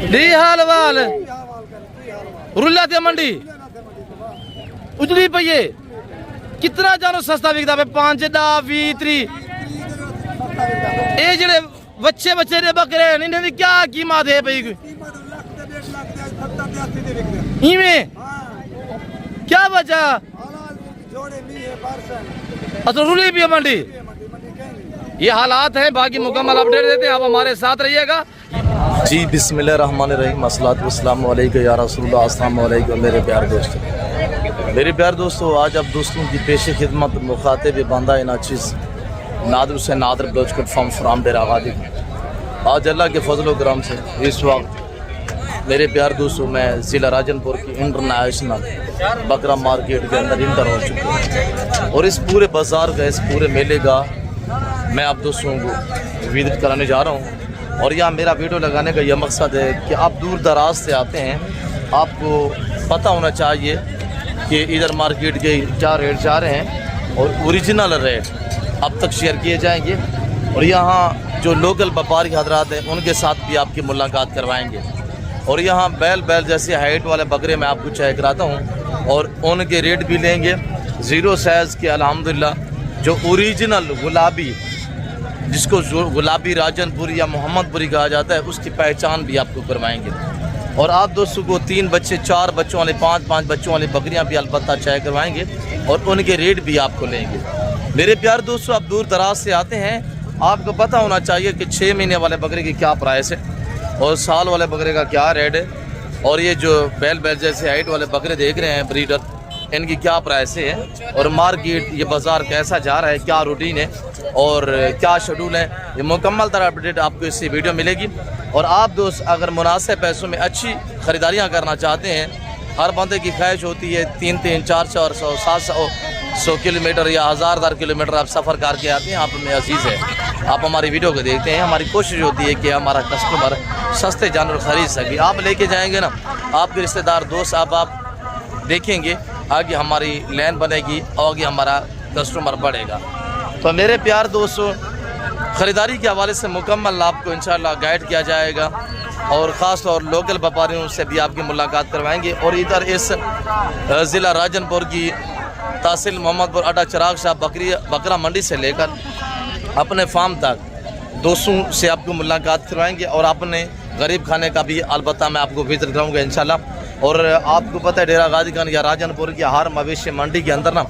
दी हाल वाल रुला थे मंडी उजली पई कितना जानो सस्ता बिकता है 5 10 20 30 ये जेड़े बच्चे बच्चे ने बकरे इन्हें भी क्या कीमत है भाई इनमें क्या बचा अच्छा रुली भी है मंडी। ये हालात हैं, बाकी मुकम्मल अपडेट देते हैं, आप हमारे साथ रहिएगा जी। बिस्मिल्लाहिर्रहमानिर्रहीम, अस्सलातु वस्सलामु अलैका या रसूलल्लाह, अस्सलामु अलैकुम मेरे प्यारे दोस्तों। मेरे प्यारे दोस्तों, आज आप दोस्तों की पेश खिदमत मुखातिब बांदा नाचीज़ नादर से नादर बलोचकोट फार्म फ्राम डेरा गादी। आज अल्लाह के फजल व करम से इस वक्त मेरे प्यारे दोस्तों मैं ज़िला राजनपुर की इंटरनेशनल बकरा मार्केट के अंदर इंटर हो चुका हूँ और इस पूरे बाज़ार का, इस पूरे मेले का मैं आप दोस्तों को विजिट कराने जा रहा हूँ। और यहाँ मेरा वीडियो लगाने का यह मकसद है कि आप दूर दराज से आते हैं, आपको पता होना चाहिए कि इधर मार्केट के क्या रेट जा रहे हैं और ओरिजिनल रेट अब तक शेयर किए जाएंगे। और यहाँ जो लोकल व्यापारी हजरात हैं उनके साथ भी आपकी मुलाकात करवाएंगे। और यहाँ बैल जैसे हाइट वाले बकरे मैं आपको चेक कराता हूँ और उनके रेट भी लेंगे। ज़ीरो साइज़ के अल्हम्दुलिल्लाह जो ओरिजिनल गुलाबी, जिसको गुलाबी राजनपुरी या मोहम्मदपुरी कहा जाता है, उसकी पहचान भी आपको करवाएंगे। और आप दोस्तों को 3 बच्चे 4 बच्चों वाले 5 बच्चों वाली बकरियां भी अलबत्ता चेक करवाएंगे और उनके रेट भी आपको लेंगे। मेरे प्यारे दोस्तों, आप दूर दराज से आते हैं, आपको पता होना चाहिए कि 6 महीने वाले बकरे की क्या प्राइस है और साल वाले बकरे का क्या रेट है। और ये जो बैल जैसे हाइट वाले बकरे देख रहे हैं ब्रीडर, इनकी क्या प्राइस है और मार्केट ये बाज़ार कैसा जा रहा है, क्या रूटीन है और क्या शेड्यूल है, ये मुकम्मल तरह अपडेट आपको इससे वीडियो मिलेगी। और आप दोस्त अगर मुनासिब पैसों में अच्छी ख़रीदारियाँ करना चाहते हैं, हर बंदे की ख्वाहिश होती है 300 400 700 किलोमीटर या 1000 किलोमीटर आप सफ़र करके आते हैं, आप में अजीज़ है, आप हमारी वीडियो को देखते हैं। हमारी कोशिश होती है कि हमारा कस्टमर सस्ते जानवर ख़रीद सके। आप लेके जाएंगे ना, आपके रिश्तेदार दोस्त आप देखेंगे, आगे हमारी लाइन बनेगी, आगे हमारा कस्टमर बढ़ेगा। तो मेरे प्यार दोस्तों, ख़रीदारी के हवाले से मुकम्मल आपको इंशाल्लाह गाइड किया जाएगा और ख़ास तौर लोकल व्यापारियों से भी आपकी मुलाकात करवाएंगे। और इधर इस ज़िला राजनपुर की तहसील मोहम्मदपुर अड्डा चिराग शाह बकरा मंडी से लेकर अपने फार्म तक दोस्तों से आपको मुलाकात करवाएंगे और अपने गरीब खाने का भी अलबत्ता मैं आपको विजिट कराऊँगा इंशाल्लाह। और आपको पता है डेरा गाजी खान या राजनपुर की हर मवेशी मंडी के अंदर ना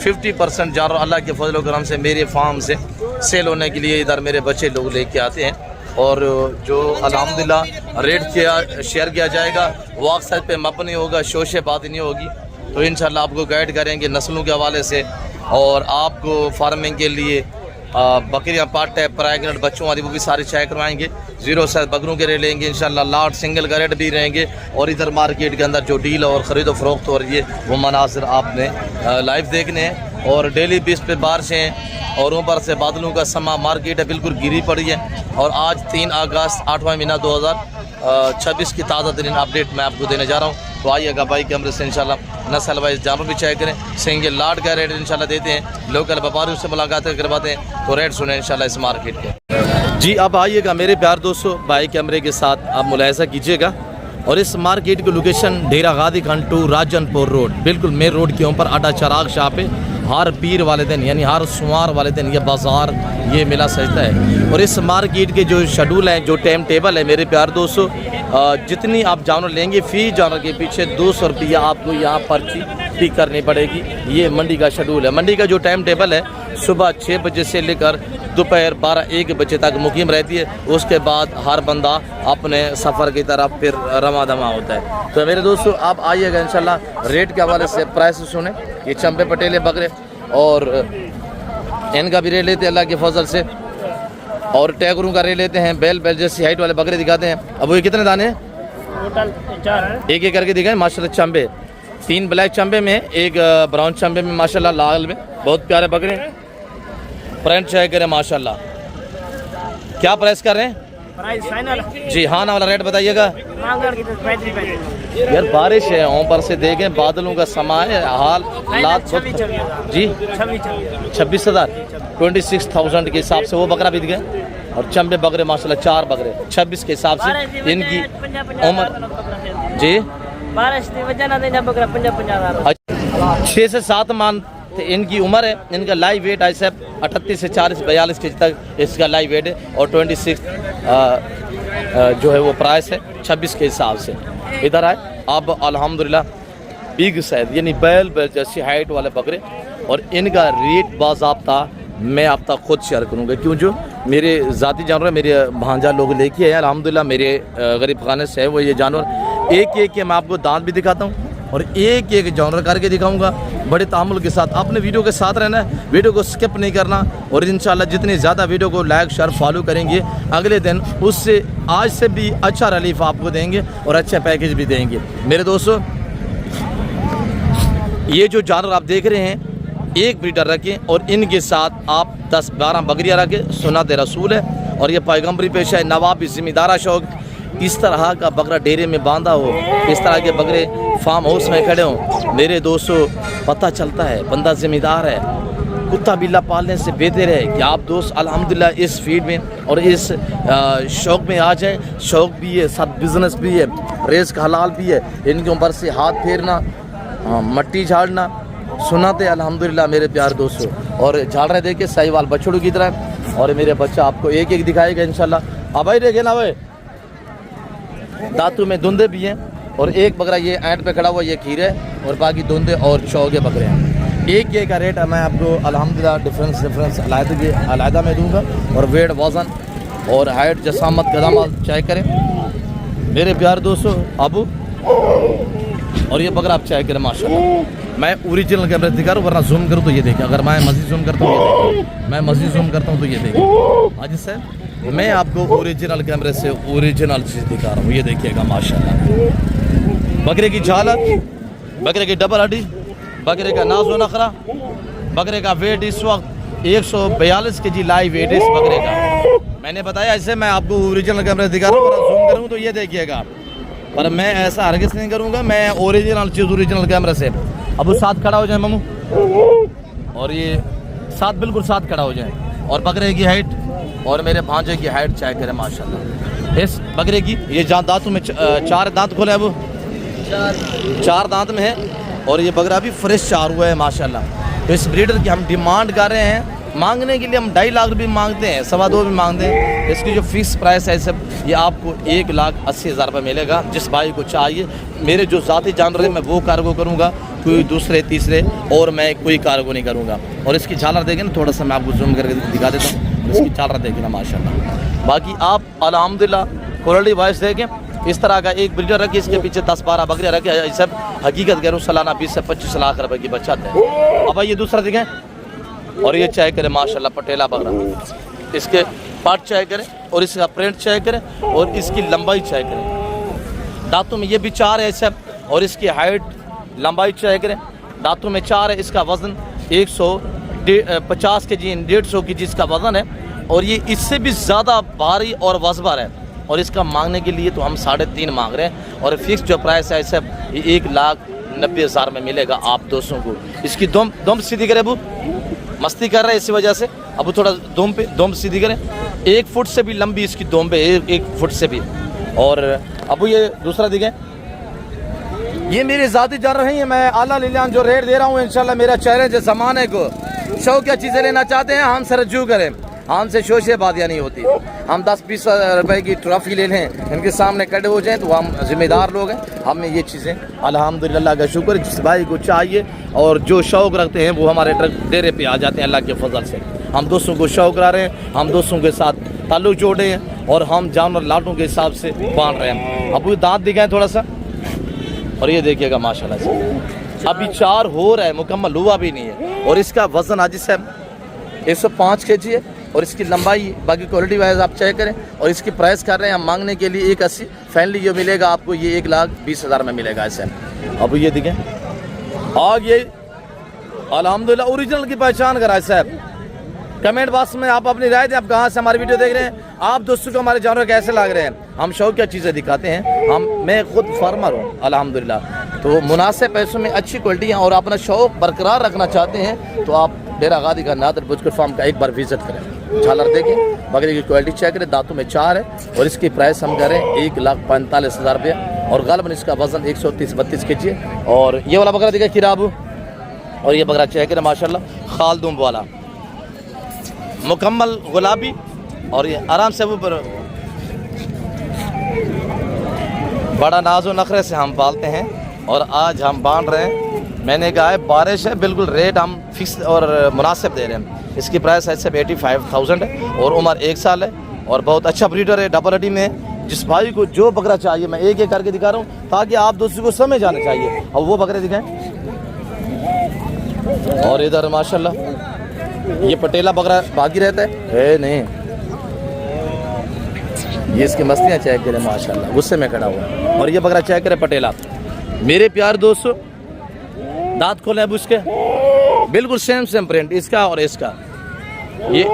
50% जानवर अल्लाह के फजल करम से मेरे फार्म से सेल होने के लिए इधर मेरे बच्चे लोग लेके आते हैं। और जो अल्हम्दुलिल्लाह रेट किया शेयर किया जाएगा, वो अक्सर पे मबनी होगा, शोशे बात नहीं होगी। तो इंशाल्लाह आपको गाइड करेंगे नस्लों के हवाले से और आपको फार्मिंग के लिए बकरियां पाट है प्रेगनेंट बच्चों वाली वो भी सारे चेक करवाएंगे। 0 साइज बकरों के रेट लेंगे इंशाल्लाह, लाट सिंगल का रेट भी रहेंगे। और इधर मार्केट के अंदर जो डील और ख़रीदो फरोख्त हो रही है वो मनासिर आपने लाइव देखने हैं। और डेली बेस पे बारिशें और ऊपर से बादलों का समा, मार्केट है बिल्कुल गिरी पड़ी है। और आज 3 अगस्त 8वां महीना 2026 की ताज़ा तरीन अपडेट मैं आपको देने जा रहा हूँ। तो आइएगा भाई कैमरे से इंशाल्लाह नस्ल वाइज जानवर भी चेक करें। सिंगल लाट का रेट इंशाल्लाह देते हैं, लोकल व्यापारियों से मुलाकात करवाते हैं। तो रेट सुने इंशाल्लाह इस मार्केट के। जी अब आइएगा मेरे प्यार दोस्तों, भाई कैमरे के साथ आप मुलाहिजा कीजिएगा। और इस मार्केट की लोकेशन डेरा गादी खान टू राजनपुर रोड, बिल्कुल मेन रोड के ऊपर अड्डा चिराग शाह पे हर पीर वाले दिन यानी हर सोमवार वाले दिन ये बाज़ार ये मेला सजता है। और इस मार्केट के जो शेड्यूल है, जो टाइम टेबल है मेरे प्यार दोस्तों, जितनी आप जानवर लेंगे फ़ी जानवर के पीछे 200 रुपया आपको यहाँ पर्ची फ़ी करनी पड़ेगी। ये मंडी का शेड्यूल है। मंडी का जो टाइम टेबल है सुबह 6 बजे से लेकर दोपहर 12-1 बजे तक मुकीम रहती है। उसके बाद हर बंदा अपने सफ़र की तरफ फिर रमा दमा होता है। तो मेरे दोस्तों आप आइएगा इंशाल्लाह। रेट के हवाले से प्राइस सुने, ये चंपे पटेले बकरे और इनका भी रेट लेते हैं अल्लाह के फजल से। और टैगरों का रेट लेते हैं, बैल जैसी हाइट वाले बकरे दिखाते हैं। अब वो कितने दाने हैं? टोटल 4 है। एक करके दिखाएं माशाल्लाह। चंबे 3 ब्लैक चंबे में, एक ब्राउन चंबे में माशाल्लाह, लाल में बहुत प्यारे बकरे हैं। प्रिंट चेक करें माशाल्लाह। क्या प्राइस कर रहे हैं? प्राइस फाइनल जी हाँ ना वाला रेट बताइएगा यार। बारिश है ऊपर से देखें, बादलों का समा है, हाल जी 26,000 26,000 के हिसाब से वो बकरा बिक गए। और चंबे बकरे माशाल्लाह 4 बकरे 26 के हिसाब से इनकी उम्र जी 6 से 7 माह इनकी उम्र है। इनका लाइव वेट ऐसे 38 से 40 42 के जी तक इसका लाइव वेट है और 26 जो है वो प्राइस है 26 के हिसाब से। इधर आए अब अल्हम्दुलिल्लाह बिग साइज यानी बैल जैसी हाइट वाले बकरे और इनका रेट बाज़ाब्ता मैं आप तक खुद शेयर करूँगा, क्यों जो मेरे ज़ाती जानवर मेरे भांजा लोग लेके आए अल्हम्दुलिल्लाह मेरे गरीब खाने से है वो ये जानवर। एक एक के मैं आपको दांत भी दिखाता हूँ और एक एक जानवर करके दिखाऊंगा बड़े तामुल के साथ। आपने वीडियो के साथ रहना है, वीडियो को स्किप नहीं करना और इंशाल्लाह जितनी ज़्यादा वीडियो को लाइक शेयर फॉलो करेंगे अगले दिन उससे आज से भी अच्छा रिलीफ आपको देंगे और अच्छा पैकेज भी देंगे। मेरे दोस्तों ये जो जानवर आप देख रहे हैं एक ब्रीडर रखें और इनके साथ आप 10-12 बकरियाँ रखें, सुन्नत रसूल है और ये पैगम्बरी पेशा है। नवाबी ज़िम्मेदारा शौक इस तरह का बकरा डेरे में बांधा हो, इस तरह के बकरे फार्म हाउस में खड़े हों, मेरे दोस्तों पता चलता है बंदा ज़िम्मेदार है। कुत्ता बिल्ला पालने से बेहतर है कि आप दोस्त अल्हम्दुलिल्लाह इस फील्ड में और इस शौक़ में आ जाएं। शौक़ भी है, साथ बिज़नेस भी है, रिज़्क़ हलाल भी है। इनके ऊपर से हाथ फेरना, मट्टी झाड़ना सुन्नत है अल्हम्दुलिल्लाह मेरे प्यार दोस्तों। और झाड़ने देखे साहिवाल बछड़ू की तरह और मेरे बच्चा आपको एक एक दिखाएगा इंशाल्लाह। अब भाई देखे ना भाई दांतों में धुंधे भी हैं और एक बकरा ये ऐंट पे खड़ा हुआ ये खीर है और बाकी धुंधे और चौगे बकरे हैं। एक एक का रेट मैं आपको अल्हम्दुलिल्लाह डिफरेंस अलहदा में दूंगा और वेट वज़न और हाइट जसामत कदामत चेक करें मेरे प्यार दोस्तों अबू। और ये बकरा आप चेक करें माशाल्लाह। मैं ओरिजिनल कैमरे दिखा रहा हूँ वरना जूम करूँ तो ये देखें, अगर मैं मज़ीद जूम करता हूँ ये देखें, मैं मज़ीद जूम करता हूँ तो ये देखें। आज से मैं आपको ओरिजिनल कैमरे से ओरिजिनल चीज़ दिखा रहा हूँ, ये देखिएगा माशाल्लाह। बकरे की झालत, बकरे की डबल हड्डी, बकरे का नाज़ो नखरा, बकरे का वेट इस वक्त 142 kg लाइव वेट इस बकरे का। मैंने बताया ऐसे मैं आपको ओरिजिनल कैमरे दिखा रहा हूँ वरना जूम करूँ तो ये देखिएगा, पर मैं ऐसा हरगिज़ नहीं करूँगा। मैं ओरिजिनल चीज़ ओरिजिनल कैमरे से। अब उस साथ खड़ा हो जाए मामू और ये साथ बिल्कुल साथ खड़ा हो जाए और बकरे की हाइट और मेरे भांजे की हाइट चेक करें माशाल्लाह। इस बकरे की ये दांतों में 4 दांत खोले हैं, वो 4 दांत में है और ये बकरा भी फ्रेश चार हुआ है माशाल्लाह। तो इस ब्रीडर की हम डिमांड कर रहे हैं, मांगने के लिए हम 2.5 लाख भी मांगते हैं, 2.25 भी मांगते हैं। इसकी जो फिक्स प्राइस है सब ये आपको 1,80,000 रुपये मिलेगा। जिस भाई को चाहिए मेरे जो ज़ाती जानवर है मैं वो कार्गो करूँगा, कोई दूसरे तीसरे और मैं कोई कार्गो नहीं करूँगा। और इसकी झालर देखें ना, थोड़ा सा मैं आपको जूम करके दिखा देता हूँ, इसकी झालर देखें ना माशाल्लाह। बाकी आप अल्हम्दुलिल्लाह क्वालिटी वाइज देखें, इस तरह का एक ब्रीडर रखे, इसके पीछे 10-12 बकरियाँ रखे, सब हकीकत कह रहा हूँ सालाना 20 से 25 लाख रुपए की बचत है। अब ये दूसरा देखें और ये चेक करें माशाल्लाह पटेला बकरा, इसके पार्ट चेक करें और इसका प्रिंट चेक करें और इसकी लंबाई चेक करें। दांतों में ये भी 4 है सब और इसकी हाइट लंबाई चेक करें। दांतों में 4 है, इसका वज़न 150 kg 150 kg इसका वज़न है और ये इससे भी ज़्यादा भारी और वज़बर है। और इसका मांगने के लिए तो हम 3.5 मांग रहे हैं और फिक्स जो प्राइस है सब 1,90,000 में मिलेगा आप दोस्तों को। इसकी दम सीधी करें, अबू मस्ती कर रहे हैं इसी वजह से, अब थोड़ा दम सीधी करें। 1 फुट से भी लंबी इसकी दम पे, 1 फुट से भी। और अब ये दूसरा दिखें, ये मेरे ज़ाती जान रहे हैं, मैं आला लीलान जो रेट दे रहा हूँ इंशाल्लाह मेरा चेहरे जो ज़माने को शौकिया चीज़ें लेना चाहते हैं हमसे रजू करें, हमसे शोशे बादियाँ नहीं होती। हम 10-20 रुपए की ट्रॉफी ले लें, इनके सामने खड़े हो जाएं तो हम जिम्मेदार लोग हैं। हमें ये चीज़ें अल्हम्दुलिल्लाह का शुक्र, जिस भाई को चाहिए और जो शौक़ रखते हैं वो हमारे डेरे पे आ जाते हैं अल्लाह के फजल से। हम दोस्तों को शौक़ ला रहे हैं, हम दोस्तों के साथ ताल्लुक़ जोड़े हैं और हम जानवर लाटों के हिसाब से बांध रहे हैं। अब वो दांत दिखाएँ थोड़ा सा और ये देखिएगा माशाल्लाह से अभी 4 हो रहा है, मुकम्मल हुआ भी नहीं है। और इसका वज़न आज से 105 kg है और इसकी लंबाई बाकी क्वालिटी वाइज आप चेक करें। और इसकी प्राइस कर रहे हैं हम मांगने के लिए 180, फाइनली जो मिलेगा आपको ये 1,20,000 में मिलेगा ऐसे। अब ये देखें आग ये अल्हम्दुलिल्लाह ओरिजिनल की पहचान कराए साहब। कमेंट बॉक्स में आप अपनी राय दें, आप कहाँ से हमारी वीडियो देख रहे हैं, आप दोस्तों को हमारे जानवर कैसे लग रहे हैं। हम शौकिया चीज़ें दिखाते हैं, मैं खुद फार्मर हूँ अल्हम्दुलिल्लाह। तो मुनासिब पैसों में अच्छी क्वालिटियाँ और अपना शौक़ बरकरार रखना चाहते हैं तो आप डेरा गादी का नादर बुजकर फार्म का एक बार विज़िट करें। झालर देखें, बकरी की क्वालिटी चेक करें, दांतों में 4 है और इसकी प्राइस हम करें 1,45,000 रुपये और गालबन इसका वजन 130-32 kg है। और ये वाला बकरा देखिए खिराबू, और ये बकरा चेक करें माशाल्लाह खालदूम वाला मुकम्मल गुलाबी, और ये आराम से ऊपर बड़ा नाजो नखरे से हम पालते हैं और आज हम बांध रहे हैं। मैंने कहा है बारिश है, बिल्कुल रेट हम फिक्स और मुनासिब दे रहे हैं। इसकी प्राइस है सिर्फ 85,000 है और उम्र 1 साल है और बहुत अच्छा ब्रीडर है, डबल हड्डी में है। जिस भाई को जो बकरा चाहिए मैं एक एक करके दिखा रहा हूँ ताकि आप दूसरे को समझ आना चाहिए। और वो बकरे दिखाएं, और इधर माशाल्लाह ये पटेला बकरा बाकी रहता है नहीं, ये इसकी मस्तियाँ चेक करें माशाल्लाह, गुस्से में खड़ा हुआ है। और ये बकरा चेक करें पटेला। मेरे प्यार दोस्तों दांत खोले अब उसके, बिल्कुल सेम प्रिंट इसका और इसका। ये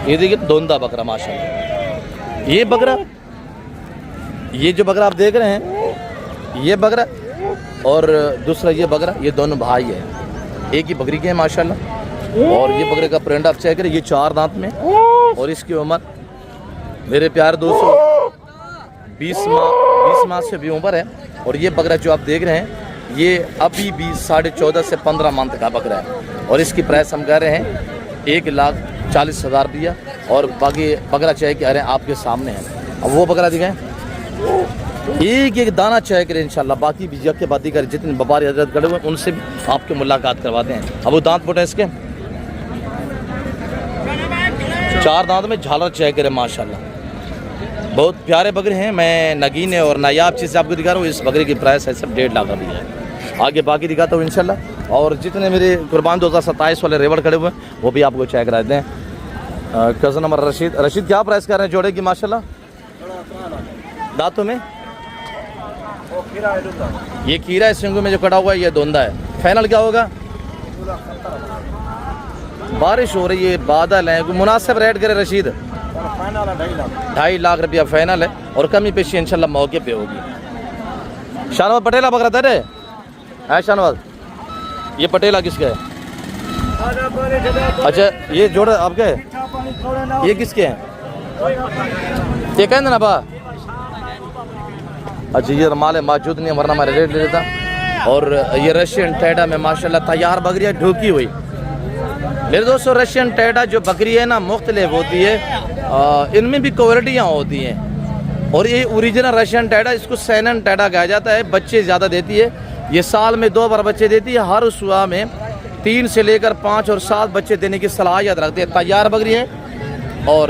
देखिए दोंदा बकरा माशाल्लाह। ये बकरा, ये जो बकरा आप देख रहे हैं ये बकरा और दूसरा ये बकरा, ये दोनों भाई है, एक ही बकरी के हैं माशाल्लाह। और ये बकरे का प्रिंट आप चेक करें, ये 4 दांत में और इसकी उम्र मेरे प्यार दोस्तों 20 माह से भी ऊपर है। और ये बकरा जो आप देख रहे हैं ये अभी भी 14.5 से 15 मंथ का बकरा है और इसकी प्राइस हम कह रहे हैं 1,40,000 रुपया। और बाकी बकरा चेक कह रहे हैं आपके सामने है। अब वो बकरा दिखाएं, एक एक दाना चेक करें इंशाल्लाह। बाकी भी जग के बाती करें, जितने व्यापारी हजरत खड़े हुए उनसे भी आपके मुलाकात करवाते हैं। अब वो दांत पुटे इसके 4 दांत में झालर चेक करें माशाल्लाह, बहुत प्यारे बकरे हैं। मैं नगीने और नायाब चीज़ आपको दिखा रहा हूँ। इस बकरे की प्राइस है सिर्फ 1.5 लाख रुपये है। आगे बाकी दिखाता हूँ इंशाल्लाह। और जितने मेरे कुर्बान 2027 वाले रेवड़ खड़े हुए हैं वो भी आपको चेक करा दें। कज़न नंबर रशीद क्या प्राइस कर रहे हैं जोड़े की माशाल्लाह? दांतों में ये खीरा है, सिंगू में जो कटा हुआ है ये दोंदा है। फाइनल क्या होगा? बारिश हो रही है, बादल है, मुनासिब रेट करे रशीद। 2.5 लाख रुपया फाइनल है और कमी पेशी इंशाल्लाह मौके पे होगी। शाहनवाज पटेला बकरा दे रहे है शाहनवाज, ये पटेला किसका है? अच्छा ये जोड़ा आपके है, ये किसके हैं? ये कहें ना बा। अच्छा ये माल है मौजूद नहीं, वरना मैं रेट ले लेता। और ये रशियन टैडा में माशाल्लाह तैयार बकरियाँ ढोकी हुई। मेरे दोस्तों रशियन टैडा जो बकरी है ना मुख्तलिफ होती है, इनमें भी क्वालिटियाँ होती हैं। और ये ओरिजिनल रशियन टैडा, इसको सैनन टैडा कहा जाता है। बच्चे ज़्यादा देती है, ये साल में 2 बार बच्चे देती है। हर सुबह में 3 से लेकर 5 और 7 बच्चे देने की सलाहियत रखती है। तैयार बकरी है और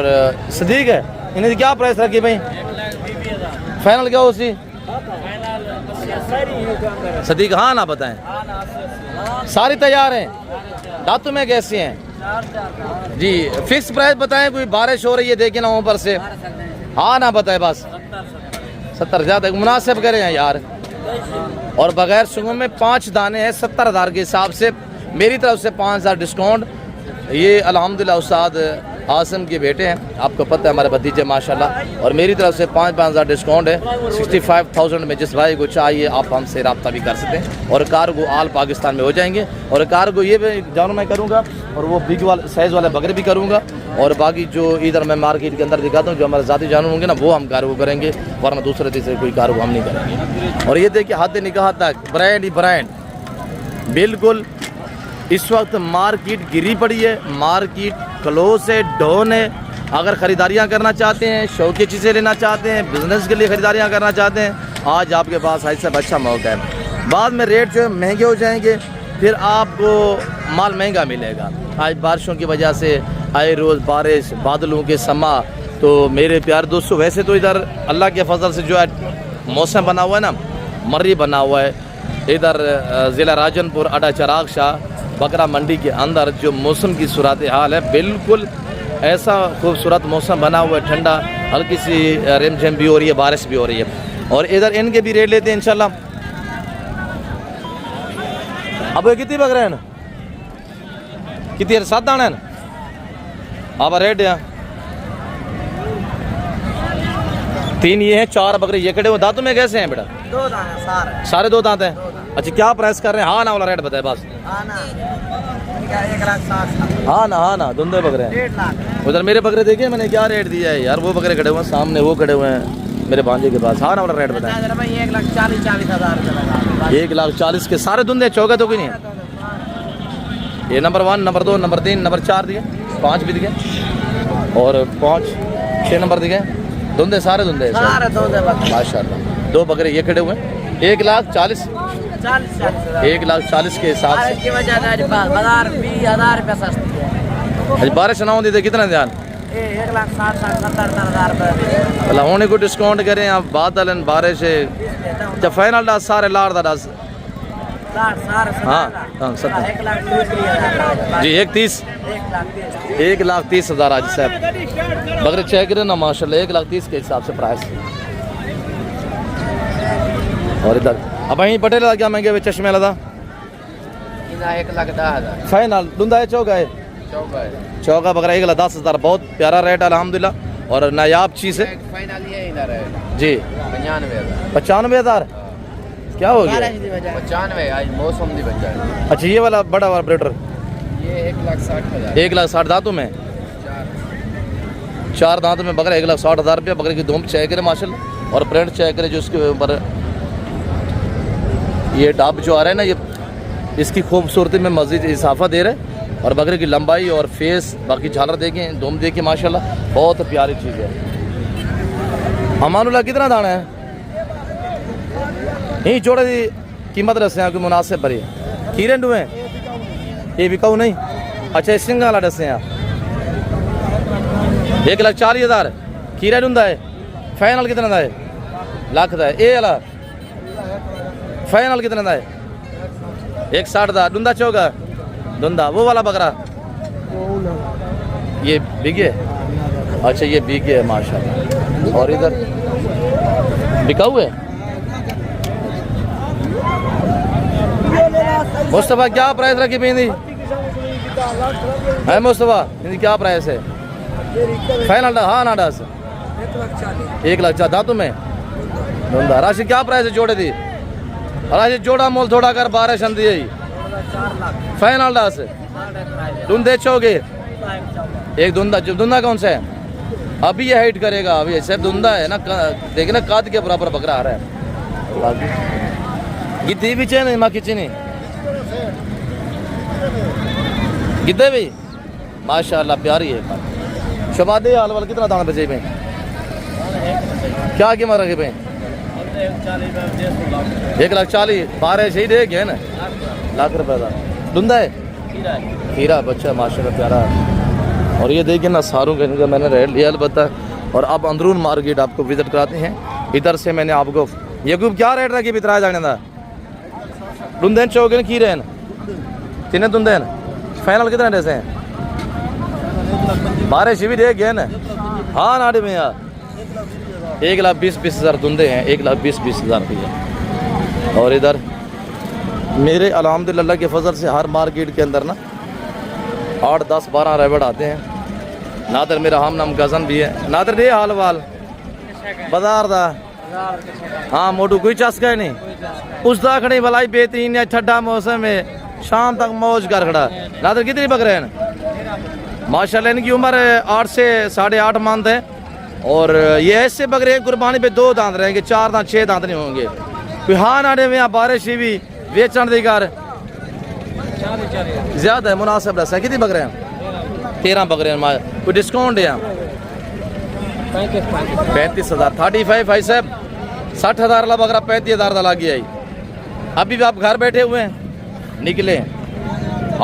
सदीक है। इन्हें क्या प्राइस रखी भाई? फाइनल क्या हो उसी सदीक? हाँ ना बताएं, सारी तैयार हैं। दांतों में कैसी हैं जी? फिक्स प्राइस बताएं, कोई बारिश हो रही है देखे ना ऊपर से। हाँ ना बताएं बस 70 ज़्यादा मुनासिब करें यार। और बगैर सुगम में 5 दाने हैं 70,000 के हिसाब से, मेरी तरफ से 5,000 डिस्काउंट। ये अल्हम्दुलिल्लाह उस्ताद आसम के बेटे हैं, आपको पता है हमारे भतीजे माशाल्लाह। और मेरी तरफ से 5,000 डिस्काउंट है। 65,000 में जिस भाई को चाहिए आप हमसे रब्ता भी कर सकते हैं। और कार्गो आल पाकिस्तान में हो जाएंगे। और कार्गो ये भी जानू मैं करूँगा और वो बिग वाले साइज़ वाले बकरे भी करूँगा। और बाकी जो इधर मैं मार्केट के अंदर दिखाता हूँ जो हमारे ज़ाती जानवर होंगे ना वो हम कार्गो करेंगे, वरना दूसरे तीसरे कोई कार्गो हम नहीं करेंगे। और ये देखिए हद निगाह तक ब्रांड ही ब्रांड, बिल्कुल इस वक्त मार्केट गिरी पड़ी है, मार्केट क्लोज है, डाउन है। अगर ख़रीदारियाँ करना चाहते हैं, शौक की चीज़ें लेना चाहते हैं, बिज़नेस के लिए ख़रीदारियाँ करना चाहते हैं, आज आपके पास ऐसा अच्छा मौका है। बाद में रेट जो है महंगे हो जाएंगे, फिर आपको माल महंगा मिलेगा। आज बारिशों की वजह से आए रोज़ बारिश, बादलों के समा, तो मेरे प्यार दोस्तों वैसे तो इधर अल्लाह के फजल से जो है मौसम बना हुआ है ना, मर्री बना हुआ है। इधर ज़िला राजनपुर अड्डा चिराग शाह बकरा मंडी के अंदर जो मौसम की सूरत हाल है, बिल्कुल ऐसा खूबसूरत मौसम बना हुआ है, ठंडा, हल्की सी रिमझिम भी हो रही है, बारिश भी हो रही है। और इधर इनके भी रेट लेते हैं इंशाल्लाह। अब ये कितनी बकरे हैं? कितनी है? 7 दाने हैं। अब रेट है 3 ये हैं, 4 बकरे ये खड़े हुए। दांतों में कैसे हैं बेटा? 2 दांत सारे 2 दांत हैं। अच्छा क्या प्राइस कर रहे हैं? हाँ ना वाला रेट बताए बस। हाँ ना धुंधे बकरे हैं। 1.5 लाख। उधर मेरे बकरे देखे मैंने क्या रेट दिया है यार। वो बकरे खड़े हुए हैं सामने, वो खड़े हुए हैं मेरे भांजे के पास। हाँ ना वाला रेट बताएं। 1,40,000 रुपये लगा। 1,40,000 के सारे धुंधे, चौके तो कोई नहीं। ये नंबर 1, नंबर 2, नंबर 3, नंबर 4 दिए, 5 भी दिए और 5, 6 नंबर दिए। धुंधे सारे धुंधे माशाल्लाह। 2 बकरे ये खड़े हुए हैं 1,40,000। 1,40,000 के हिसाब से की वजह से बाजार 20,000 रुपये सस्ती है। आज बारिश ना होती तो कितना ध्यान 1,60,000 रुपये भला होने को डिस्काउंट करें आप। बादल बारिश है जब फाइनल डास सारे लाड़ दा डास। हाँ 1,30,000 जी 1,30,000 1,30,000 आज साहब बकरे चेक करें ना माशाल्लाह 1,30,000 के हिसाब से प्राइस। और इधर अब वहीं पटेल क्या महंगे हुए चश्मे लगा 1,10,000 फाइनल धुंधा है चौका है। चौका बकरा 1,10,000 बहुत प्यारा रेट अल्हम्दुलिल्लाह और नायाब चीज़ है। फाइनल ये इधर है जी 95,000 क्या हो गया 95 आज मौसम दी बच्चा है। अच्छा ये वाला बड़ा वाला ब्रेडर ये 1,60,000 1,60,000 दांतों में 4 दांतों में बकरा 1,60,000 रुपया। बकरे की धूम चेक करे माशाल्लाह और प्रिंट चेक करे जो उसके ऊपर ये डब जो आ रहा है ना ये इसकी खूबसूरती में मज़ीद इजाफा दे रहा है। और बकरे की लंबाई और फेस बाकी झालर देखें धूम देखिए माशाल्लाह बहुत प्यारी चीज़ है। अमानुल्लाह कितना दाना है यही जोड़े की कीमत रसे हैं कोई मुनासिब भरी खीरे डुए ये बिकाऊ नहीं। अच्छा सिंगा वाला डसे हैं 1,40,000 खीरा डूंदा है। फाइनल कितना दा है लाख दा है। ये वाला फाइनल कितना दा है 1,60 दा डूंदा चौका धुंधा। वो वाला बकरा ये बिगे अच्छा ये बिगे है माशाल्लाह। और इधर बिकाऊ है मुस्तफ़ा क्या प्राइस रखी बिंदी है मुस्तफ़ा इनकी क्या प्राइस है फाइनल हाँ ना डास 1,40,000 दांतों में धुंधा। राशि क्या प्राइस है जोड़े दी राशि जोड़ा मोल थोड़ा कर 12 शंदी है फाइनल डास धुंधे चौगे एक धुंधा कौन सा है अभी ये हाइट करेगा अभी सिर्फ धुंधा है ना देखिए ना काद के बराबर बकरा आ रहा है। गिद्दी भी चाहिए माँ की चीनी गिद्दे भी माशाल्लाह प्यारी है। शबादे हाल वाल कितना दाना बचे पे क्या कीमत रखे पे 1,40,000 12 सही दे गए ना लाख रुपए का धुंधा है खीरा बच्चा माशाल्लाह प्यारा है। और ये देखिए ना सारों का इनका मैंने रेट लिया अलबत्ता। और अब अंदरून मार्केट आपको विजिट कराते हैं। इधर से मैंने आपको ये क्या रेट रखी बितराया जाने का धुंधे चौके खीरे तीन धुंधे फाइनल कितने जैसे हैं 12 शिवी दे गए ना हाँ नाड़ी में यार 1,20,000 धुंधे हैं 1,20,000 रुपये। और इधर मेरे अल्हम्दुलिल्लाह के फजल से हर मार्केट के अंदर ना 8, 10, 12 रेवड़ आते हैं। नादर मेरा हम नाम गज़न भी है नादर ये हाल वाल बाजार दा हाँ मोटू कोई चस्का नहीं उसदा खड़ी भलाई बेहतरीन है ठंडा मौसम है शाम तक मौज कर खड़ा। नादर कितनी बकरे हैं माशाल्लाह इनकी उम्र 8 से 8.5 मंथ है। और ये ऐसे बकरे कुर्बानी पे 2 दांत रहेंगे 4 दांत 6 दांत नहीं होंगे कोई हाँ नाड़े में यहाँ बारिश भी बेचन देकर ज्यादा है मुनासिब रस है। कितनी बकरे हैं 13 बकरे हैं कोई डिस्काउंट है यहाँ 35,000 35 भाई साहब 60,000 वाला बकरा 35,000 का लग गया। अभी भी आप घर बैठे हुए हैं निकले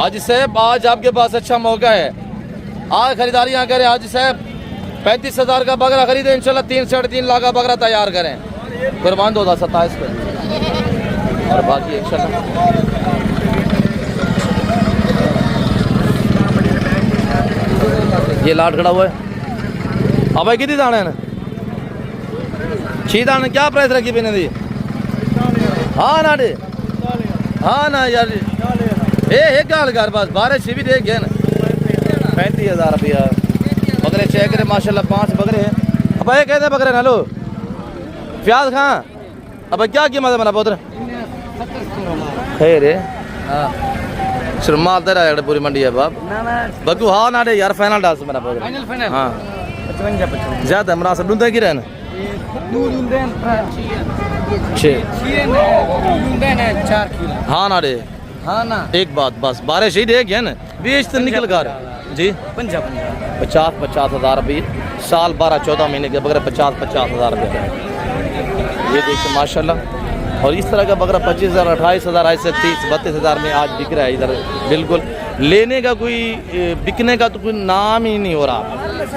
आज साहब आज आपके पास अच्छा मौका है आज खरीदारी यहाँ करें। आज साहब 35,000 का बकरा खरीदे इंशाल्लाह 3 से 3.5 लाख का बकरा तैयार करें कुर्बान 2027 पे। और बाकी इंशाल्लाह ये लाट खड़ा हुआ है। अब भाई कितनी दाने हैं 6 दाने क्या प्राइस रखी पीने दी हाँ ना डे हाँ ना यार एक गाल घर पास 12 सी भी दे गए ना 35,000 रुपया। बकरे चेक करे माशाल्लाह 5 बकरे हैं। अब ये कहते बकरे ना लो प्याज खां अब क्या कीमत है मेरा पुत्र खैर है सिर्फ माल दे रहा है पूरी मंडी है बाप ना ना बकू हाँ ना दे यार फाइनल डांस मेरा बकरा फाइनल फाइनल हाँ 55 ज्यादा मुनासिब ढूंढते की रहना दूध देन 6 ने 4 किलो हाँ ना दे हाँ ना एक बात बस बारिश ही देगी है ना बीच तो निकल कर जी 50 हज़ार रुपये साल 12-14 महीने के बकरा 50 हज़ार रुपये ये देखिए माशाल्लाह। और इस तरह का बकरा 25,000 28,000 ऐसे 30-32 हज़ार में आज बिक रहा है इधर। बिल्कुल लेने का कोई बिकने का तो कोई नाम ही नहीं हो रहा।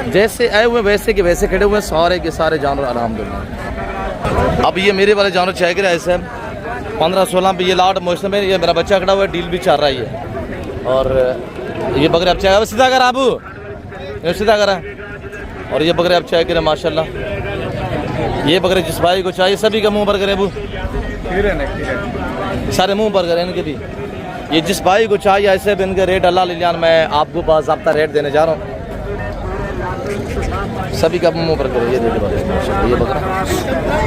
जैसे आए हुए वैसे के वैसे खड़े हुए सारे के सारे जानवर अल्हम्दुलिल्लाह। अब ये मेरे वाले जानवर चेक रहे ऐसे 15-16 पे ये लाट मौसम है। ये मेरा बच्चा खड़ा हुआ है डील भी चल रहा है ये। और ये बकरे अब चाहे सीधा कर आबू ये सीधा करा। और ये बकरे अब चाहे करे माशाल्लाह। ये बकरे जिस भाई को चाहिए सभी का मुंह पर करे अबू सारे मुंह पर करें इनके भी। ये जिस भाई को चाहिए ऐसे भी इनके रेट अल्लाह लियान मैं आपको बाज़ाब्ता रेट देने जा रहा हूँ। सभी का मुंह पर करे ये देखिए ये बकरा।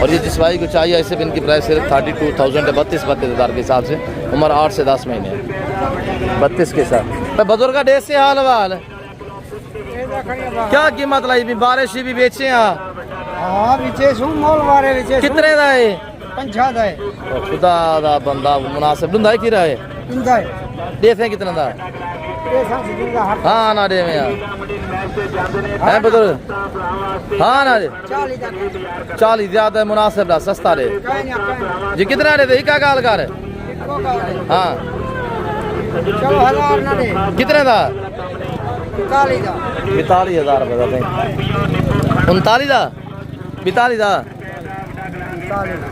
और ये जिस भाई को चाहिए ऐसे भी इनकी प्राइस सिर्फ 32,000 है 32 हज़ार के हिसाब से। उम्र 8 से 10 महीने है 32 के साथ। बुजुर्ग का डेढ़ से हाल वाल क्या कीमत लाई भी बारिश भी बेचे हाँ बिचे सु मोल मारे बिचे कितने का है 50 है खुदा दा बंदा मुनासिब ढूंढा है कि रहा है इंदा है देते कितना था ये सांस दूंगा हर हाँ ना दे में यार है बुजुर्ग हाँ ना दे 40 ज्यादा है मुनासिब दा सस्ता दे जी कितना देते ही क्या गाल कर हाँ चलो 1000 ना दे कितने था 42 हज़ार रुपये का 39 था 42 था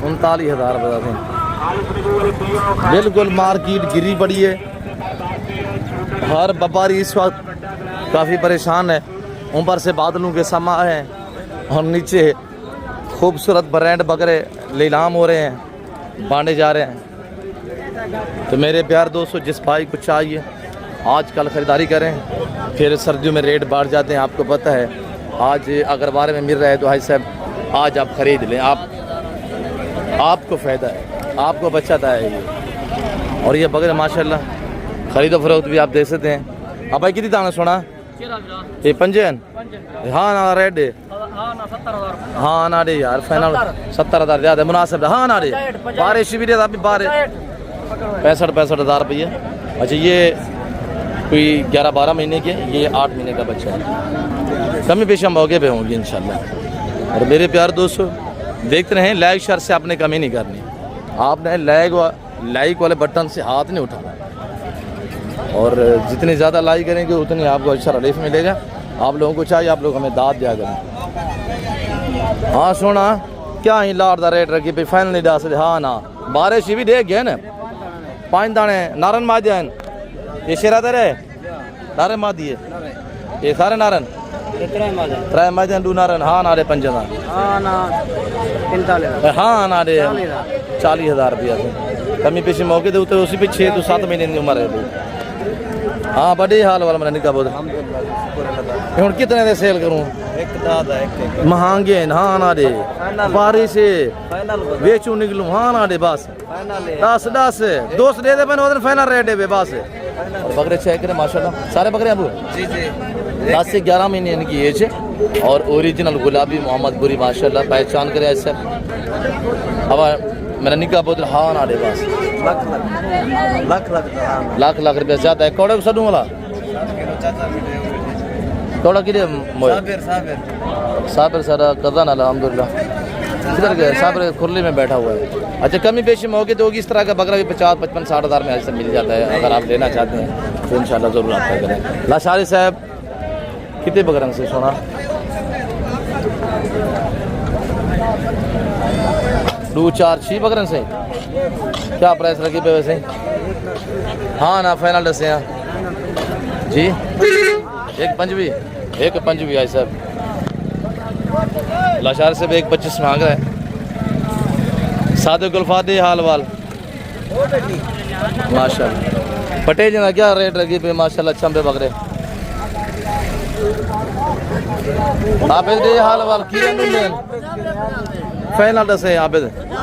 39 हज़ार रुपये का बिल्कुल मार्केट गिरी पड़ी है। हर व्यापारी इस वक्त काफ़ी परेशान है। ऊपर से बादलों के समा है और नीचे खूबसूरत ब्रांड बकरे नीलाम हो रहे हैं बांटे जा रहे हैं। तो मेरे प्यार दोस्तों जिस भाई को चाहिए आजकल ख़रीदारी करें फिर सर्दियों में रेट बढ़ जाते हैं आपको पता है। आज अगर बारे में मिल रहा है तो भाई साहब आज आप ख़रीद लें आपको फ़ायदा है आपको बचत है ये। और ये बकरे माशाल्लाह ख़रीदो फरोख्त भी आप दे सकते हैं। अब भाई कितनी दाना सोना ये पंजन हाँ ना रेट दे हाँ ना दे यार फाइनल 70,000 ज़्यादा मुनासिब हाँ ना दे बारिश भी दे अभी 65 हज़ार रुपये। अच्छा ये कोई 11-12 महीने के ये 8 महीने का बच्चा है। कमी पेश हम मौके पे होंगे इंशाल्लाह। और मेरे प्यार दोस्तों देखते रहें लाइक शेयर से आपने कमी नहीं करनी। आपने लाइक वाले बटन से हाथ नहीं उठाना और जितनी ज़्यादा लाइक करेंगे उतनी आपको अच्छा रिलीफ मिलेगा। आप लोगों को चाहिए आप लोग हमें दाद दिया करें। हाँ सोना क्या ही लाड़ दा रेट रखी भाई फाइनल नहीं डाल सकते हाँ ना बारिश भी देख गए ना 5 दाने नारन मादियान ये शेरा दे रहे नारे मादी है ये सारे नारन त्रै मादियान दू नारन हाँ नारे 5 हाँ ना 45 हाँ नारे 40,000 रुपया कमी पेशी मौके दे उसी पे 6 to 7 महीने की उम्र है। हाँ बड़े हाल वाला मैंने निका बोल हूँ कितने दे सेल करूँ महंगे हाँ ना दे बारिश से बेचू निकलूँ हाँ ना दे बस 10 दोस्त दे दे मैंने फाइनल रेट है बस। और बकरे चेक करें माशाल्लाह सारे बकरे अबू जी 10 से 11 महीने इनकी एज है। और ओरिजिनल गुलाबी मोहम्मद बुरी माशाल्लाह पहचान करे ऐसे। अब मैंने निका बोल हाँ ना दे बस लाख रुपया ज़्यादा है। कौड़े को सडूँ वाला कौड़ा कि साबिर सारा कज़न अलहमदुलिल्लाह किधर गए साबिर खुरली में बैठा हुआ है। अच्छा कमी पेशी मौके तो होगी इस तरह का बकरा भी 50-55-60 हज़ार में ऐसे मिल जाता है। अगर आप लेना चाहते हैं तो इंशाल्लाह ज़रूर आप करें। लाशारी साहब कितने बकरन से सोना 2-4-6 बकरन से क्या प्राइस रखी पे वैसे हाँ ना फाइनल दस हैं जी एक पंजवी है साहब लाशार से भी 1.25 मांग रहा है। सादे गुलफादे हाल वाल माशाल्लाह पटेल जना क्या रेट लगी पे माशाल्लाह अच्छा पे बकरे आप दे हाल वाल की फाइनल दस है आप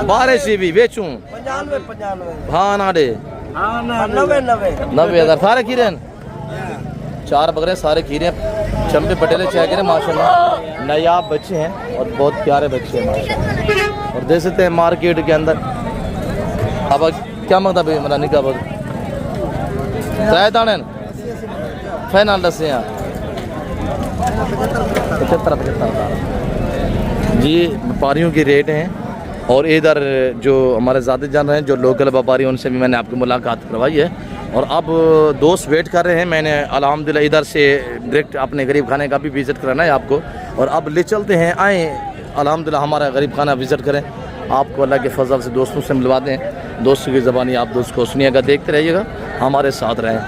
बारिश भी बेचूं हाँ ना दे 90,000 सारे खीरे हैं। 4 बकरे सारे खीरे हैं, चंपे पटेले चेक करें माशाल्लाह, नायाब बच्चे हैं और बहुत प्यारे बच्चे हैं माशाल्लाह। और देख सकते हैं मार्केट के अंदर अब क्या मांगता भाई मरानी का बहुत चाय दाने फाइनल दस हैं 75 जी व्यापारियों की रेट हैं। और इधर जो हमारे ज़्यादा जान रहे हैं जो लोकल व्यापारी उनसे भी मैंने आपकी मुलाकात करवाई है। और अब दोस्त वेट कर रहे हैं, मैंने अल्हम्दुलिल्लाह इधर से डायरेक्ट अपने गरीब खाने का भी विज़िट कराना है आपको। और अब ले चलते हैं, आए अल्हम्दुलिल्लाह हमारा गरीब खाना विज़िट करें, आपको अल्लाह के फजल से दोस्तों से मिलवाते हैं। दोस्तों की ज़बानी आप दोस्त को सुनिएगा, देखते रहिएगा, हमारे साथ रहें।